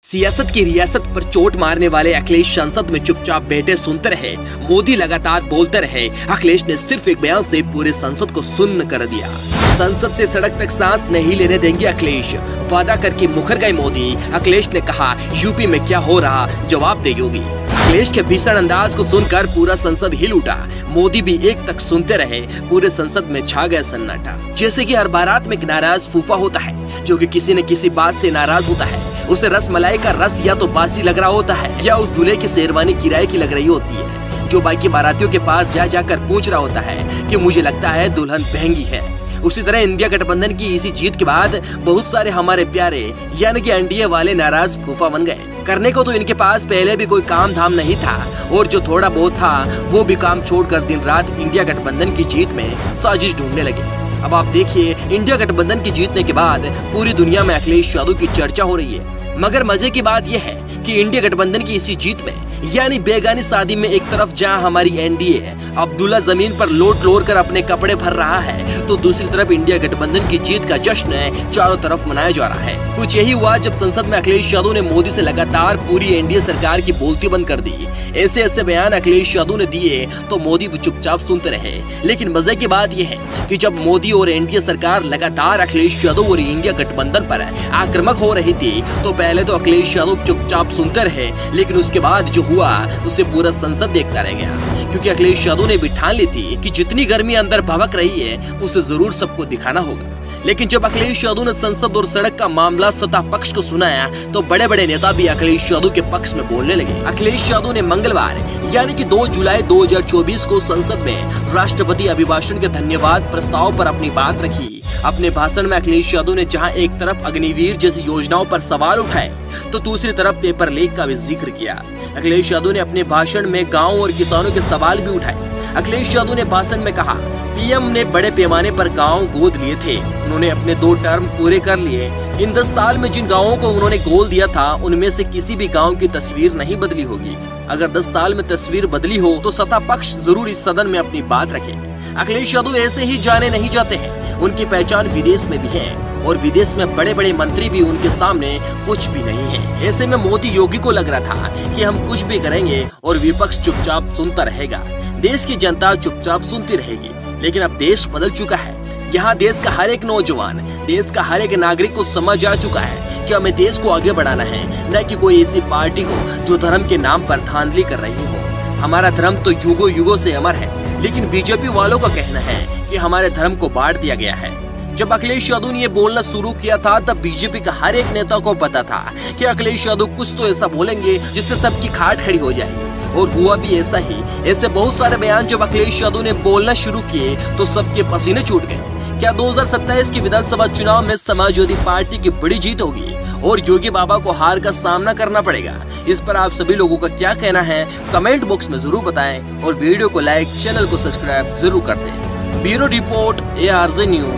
सियासत की रियासत पर चोट मारने वाले अखिलेश संसद में चुपचाप बैठे सुनते रहे। मोदी लगातार बोलते रहे। अखिलेश ने सिर्फ एक बयान से पूरे संसद को सुन्न कर दिया। संसद से सड़क तक सांस नहीं लेने देंगे अखिलेश, वादा करके मुकर गए मोदी। अखिलेश ने कहा, यूपी में क्या हो रहा जवाब दे योगी। अखिलेश के भीषण अंदाज को सुनकर पूरा संसद हिल उठा। मोदी भी एक तक सुनते रहे। पूरे संसद में छा गया सन्नाटा। जैसे कि हर बारात में एक नाराज फूफा होता है जो कि किसी न किसी बात से नाराज होता है। उसे रस मलाई का रस या तो बासी लग रहा होता है या उस दूल्हे की शेरवानी किराए की लग रही होती है, जो बाकी बारातियों के पास जा जाकर पूछ रहा होता है कि मुझे लगता है दुल्हन महंगी है। उसी तरह इंडिया गठबंधन की इसी जीत के बाद बहुत सारे हमारे प्यारे यानी कि एनडीए वाले नाराज फूफा बन गए। करने को तो इनके पास पहले भी कोई काम धाम नहीं था और जो थोड़ा बहुत था वो भी काम छोड़कर दिन रात इंडिया गठबंधन की जीत में साजिश ढूंढने लगे। अब आप देखिए, इंडिया गठबंधन की जीतने के बाद पूरी दुनिया में अखिलेश यादव की चर्चा हो रही है। मगर मजे की बात यह है कि इंडिया गठबंधन की इसी जीत में यानी बेगानी शादी में एक तरफ जहां हमारी एनडीए अब्दुल्ला जमीन पर लोट कर अपने कपड़े भर रहा है, तो दूसरी तरफ इंडिया गठबंधन की जीत का जश्न चारों तरफ मनाया जा रहा है। कुछ यही हुआ जब संसद में अखिलेश यादव ने मोदी से लगातार पूरी एनडीए सरकार की बोलती बंद कर दी। ऐसे बयान अखिलेश यादव ने दिए तो मोदी भी चुपचाप सुनते रहे। लेकिन मजे की बात यह है कि जब मोदी और एनडीए सरकार लगातार अखिलेश यादव और इंडिया गठबंधन पर आक्रामक हो रही थी, तो पहले तो अखिलेश यादव चुपचाप सुनते रहे। लेकिन उसके बाद जो हुआ उसे पूरा संसद देखता रह गया, क्योंकि अखिलेश यादव ने भी ठान ली थी कि जितनी गर्मी अंदर भभक रही है उसे जरूर सबको दिखाना होगा। लेकिन जब अखिलेश यादव ने संसद और सड़क का मामला सत्ता पक्ष को सुनाया, तो बड़े बड़े नेता भी अखिलेश यादव के पक्ष में बोलने लगे। अखिलेश यादव ने मंगलवार यानी कि 2 जुलाई 2024 को संसद में राष्ट्रपति अभिभाषण के धन्यवाद प्रस्ताव पर अपनी बात रखी। अपने भाषण में अखिलेश यादव ने जहां एक तरफ अग्निवीर जैसी योजनाओं पर सवाल उठाए, तो दूसरी तरफ पेपर लीक का भी जिक्र किया। अखिलेश यादव ने अपने भाषण में गाँव और किसानों के सवाल भी उठाए। अखिलेश यादव ने भाषण में कहा, पीएम ने बड़े पैमाने पर गांव गोद लिए थे, उन्होंने अपने 2 टर्म पूरे कर लिए। इन 10 साल में जिन गांवों को उन्होंने गोद दिया था, उनमें से किसी भी गांव की तस्वीर नहीं बदली होगी। अगर 10 साल में तस्वीर बदली हो तो सत्ता पक्ष जरूर इस सदन में अपनी बात रखे। अखिलेश यादव ऐसे ही जाने नहीं जाते हैं। उनकी पहचान विदेश में भी है और विदेश में बड़े बड़े मंत्री भी उनके सामने कुछ भी नहीं है। ऐसे में मोदी योगी को लग रहा था कि हम कुछ भी करेंगे और विपक्ष चुपचाप सुनता रहेगा, देश की जनता चुपचाप सुनती रहेगी। लेकिन अब देश बदल चुका है। यहाँ देश का हर एक नौजवान, देश का हर एक नागरिक को समझ आ चुका है कि हमें देश को आगे बढ़ाना है, न कि कोई ऐसी पार्टी को जो धर्म के नाम पर धांधली कर रही हो। हमारा धर्म तो युगों युगों से अमर है, लेकिन बीजेपी वालों का कहना है कि हमारे धर्म को बांट दिया गया है। जब अखिलेश यादव ने ये बोलना शुरू किया था, तब बीजेपी का हर एक नेता को पता था कि अखिलेश यादव कुछ तो ऐसा बोलेंगे जिससे सबकी खाट खड़ी हो जाएगी, और हुआ भी ऐसा ही। ऐसे बहुत सारे बयान जब अखिलेश यादव ने बोलना शुरू किए तो सबके पसीने छूट गए। क्या 2027 की विधानसभा चुनाव में समाजवादी पार्टी की बड़ी जीत होगी और योगी बाबा को हार का सामना करना पड़ेगा? इस पर आप सभी लोगों का क्या कहना है, कमेंट बॉक्स में जरूर बताएं और वीडियो को लाइक, चैनल को सब्सक्राइब जरूर कर दें। Bureau report, ARJ news.